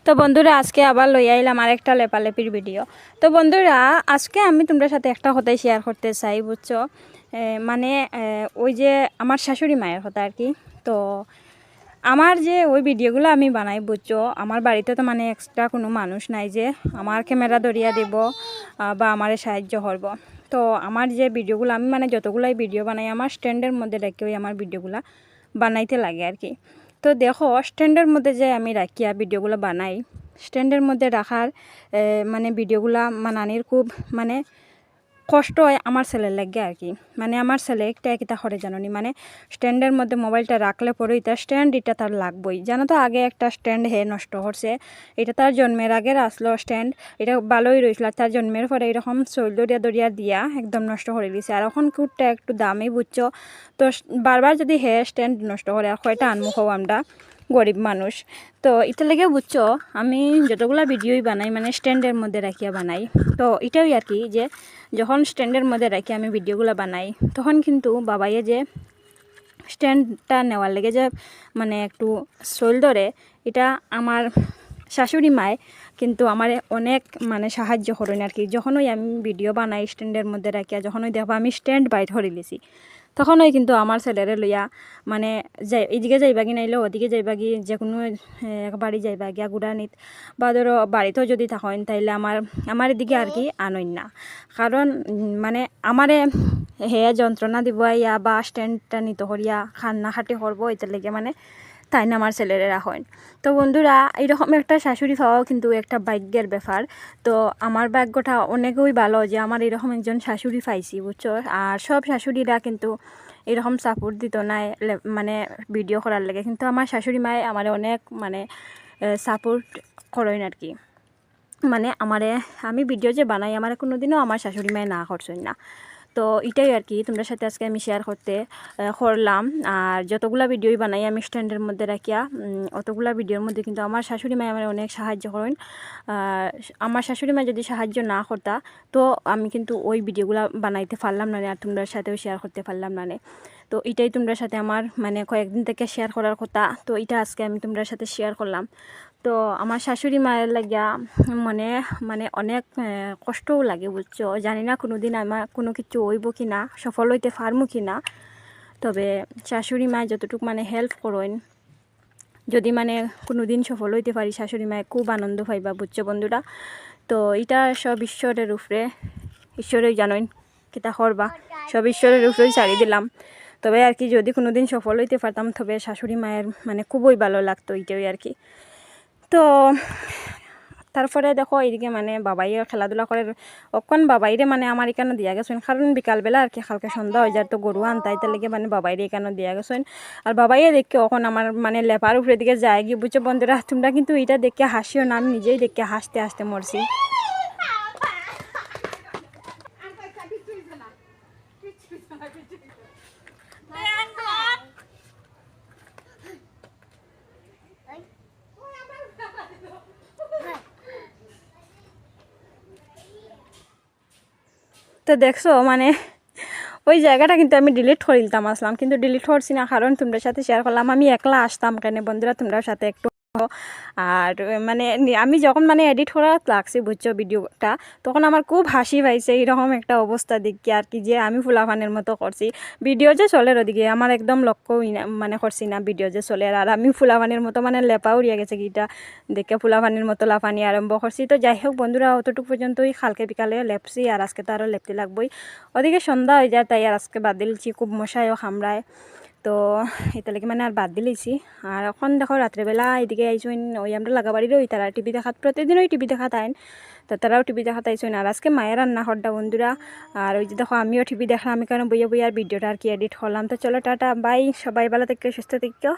তো বন্ধুরা আজকে আবার লই আইলাম আরেকটা লেপালেপির ভিডিও। তো বন্ধুরা আজকে আমি তোমাদের সাথে একটা কথাই শেয়ার করতে চাই, বুঝছো? মানে ওই যে আমার শাশুড়ি মায়ের কথা আর কি। তো আমার যে ওই ভিডিওগুলো আমি বানাই, বুঝছো, আমার বাড়িতে তো মানে এক্সট্রা কোনো মানুষ নাই যে আমার ক্যামেরা ধরিয়া দেব বা আমারে সাহায্য করব। তো আমার যে ভিডিওগুলো আমি মানে যতগুলাই ভিডিও বানাই আমার স্ট্যান্ডের মধ্যে রেখে ওই আমার ভিডিওগুলো বানাইতে লাগে আর কি। তো দেখো স্ট্যান্ডের মধ্যে যে আমি রাখিয়া ভিডিওগুলো বানাই, স্ট্যান্ডের মধ্যে রাখার মানে ভিডিওগুলো বানানির খুব মানে কষ্ট হয় আমার ছেলের লাগে আর কি। মানে আমার ছেলে একটা কিতা করে জানি, মানে স্ট্যান্ডের মধ্যে মোবাইলটা রাখলে পরে এটা স্ট্যান্ড এটা তার লাগবই। জানো তো আগে একটা স্ট্যান্ড হে নষ্ট করছে, এটা তার জন্মের আগের আসলো স্ট্যান্ড, এটা ভালোই রয়েছিল। তার জন্মের পরে এরকম চৈল দরিয়া দরিয়া দিয়া একদম নষ্ট করে দিয়েছে। আর এখন কুটটা একটু দামি, বুঝছো। তো বারবার যদি হে স্ট্যান্ড নষ্ট করে আর কয়টা আনমুখ আমরা গরিব মানুষ। তো এটা লেগে, বুঝছো, আমি যতগুলা ভিডিওই বানাই মানে স্ট্যান্ডের মধ্যে রাখিয়া বানাই। তো এটাই আর কি যে যখন স্ট্যান্ডের মধ্যে রাখি আমি ভিডিওগুলো বানাই, তখন কিন্তু বাবাইয়ে যে স্ট্যান্ডটা নেওয়ার লেগে যে মানে একটু শৈল ধরে, এটা আমার শাশুড়ি মায় কিন্তু আমার অনেক মানে সাহায্য করেন আর কি। যখনই আমি ভিডিও বানাই স্ট্যান্ডের মধ্যে রাখিয়া, যখনই দেখবো আমি স্ট্যান্ড বাইর করে লিছি, তখনই কিন্তু আমার ছেলেরে লইয়া মানে যাই এদিকে যাইবা কি নাইলে ওদিকে যাইবা কি, যে কোনো এক বাড়ি যাইবা গিয়া গুড়ানিত বা ধরো বাড়িতেও যদি থাকেন তাইলে আমার এদিকে আর কি আনইন না। কারণ মানে আমারে হে যন্ত্রণা দিব ইয়া বা স্ট্যান্ডটা নিত করিয়া খান্না খাটি করবো, এটার লেগে মানে তাই না আমার ছেলেরে রাখেন। তো বন্ধুরা এইরকম একটা শাশুড়ি পাওয়াও কিন্তু একটা ভাগ্যের ব্যাপার। তো আমার ভাগ্যটা অনেকই ভালো যে আমার এরকম একজন শাশুড়ি পাইছি, বুঝছো। আর সব শাশুড়িরা কিন্তু এরকম সাপোর্ট দিত না মানে ভিডিও করার লাগে, কিন্তু আমার শাশুড়ি মায়ে আমার অনেক মানে সাপোর্ট করেন আর কি। মানে আমারে আমি ভিডিও যে বানাই আমার কোনোদিনও আমার শাশুড়ি মায়ে না করছেন না। তো এটাই আর কি তোমাদের সাথে আজকে আমি শেয়ার করতে করলাম। আর যতগুলা ভিডিওই বানাই আমি স্ট্যান্ডের মধ্যে রাখিয়া, অতগুলা ভিডিওর মধ্যে কিন্তু আমার শাশুড়ি মায়ে আমার অনেক সাহায্য করেন। আমার শাশুড়ি মা যদি সাহায্য না করতা তো আমি কিন্তু ওই ভিডিওগুলো বানাইতে পারলাম না আর তোমাদের সাথেও শেয়ার করতে পারলাম না। তো এটাই তোমাদের সাথে আমার মানে কয়েকদিন থেকে শেয়ার করার কথা, তো এটা আজকে আমি তোমাদের সাথে শেয়ার করলাম। তো আমার শাশুড়ি মায়ের লাগিয়া মানে মানে অনেক কষ্টও লাগে, বুঝছো। জানি না কোনো দিন আমার কোনো কিছু হইব কি না, সফল হইতে পারবো কি না। তবে শাশুড়ি মা যতটুকু মানে হেল্প করেন, যদি মানে কোনো দিন সফল হইতে পারি শাশুড়ি মায়ে খুব আনন্দ পাইবা, বুঝছো বন্ধুরা। তো এটা সব ঈশ্বরের উপরে, ঈশ্বরেই জানেন কিতা করবা, সব ঈশ্বরের উপরেই ছাড়ি দিলাম। তবে আর কি যদি কোনো দিন সফল হইতে পারতাম তবে শাশুড়ি মায়ের মানে খুবই ভালো লাগতো, এটাই আর কি। তো তারপরে দেখো এইদিকে মানে বাবাইয়ে খেলাধুলা করে অক্ষণ বাবাইরে মানে আমার এখানে দিয়া গেছেন, কারণ বিকালবেলা আর কি হালকা সন্ধ্যা হয়ে যায়, তো গরু আনতাই তার লেগে মানে বাবাইরে এখানে দিয়া গেছেন। আর বাবাইয়ে দেখে ওখন আমার মানে লেপার উপরে দিকে যায় গিয়ে, বুঝছো বন্ধুরা। তোমরা কিন্তু এটা দেখে হাসিও না, আমি নিজেই দেখে হাসতে হাসতে মরছি। তো দেখছো মানে ওই জায়গাটা কিন্তু আমি ডিলিট করে দিতাম আসলাম, কিন্তু ডিলিট করছি না, কারণ তোমাদের সাথে শেয়ার করলাম। আমি একলা আসতাম কেন বন্ধুরা, তোমরা সাথে একটু। আর মানে আমি যখন মানে এডিট করা লাগছি, বুঝছো, ভিডিওটা, তখন আমার খুব হাসি পাইছে এইরকম একটা অবস্থা দেখি আর কি, যে আমি ফুলাফানের মতো করছি। ভিডিও যে চলে ওদিকে আমার একদম লক্ষ্যই না মানে করছি না ভিডিও যে চলে, আর আমি ফুলাফানের মতো মানে লেপা উড়িয়ে গেছে গিটা দেখে ফুলাফানির মতো লাফানি আরম্ভ করছি। তো যাই হোক বন্ধুরা, অতটুকু পর্যন্তই, কালকে বিকালে লেপছি আর আজকে তো আরও লেপতে লাগবোই। ওদিকে সন্ধ্যা হয়ে যায়, তাই আর আজকে বাদ দিলছি, খুব মশাইও কামড়ায়। তো এটালৈকে মানে আর বাদ দিলেছি। আর এখন দেখো রাত্রেবেলা এদিকে আইসুন ওই আমরা লাগাবাড়িরও ওই তারা টিভি দেখাত, প্রতিদিনই টিভি দেখা তাইন, তো তারাও টিভি দেখা তাইছুন। আর আজকে মায়ের রান্না করডা বন্ধুরা। আর ওই যে দেখো আমিও টিভি দেখলাম, আমি কারণ বইয়া বইয়া আর ভিডিওটা আর কি এডিট করলাম। তো চলো টাটা বাই, সবাই ভালো থেকে সুস্থ থেকো।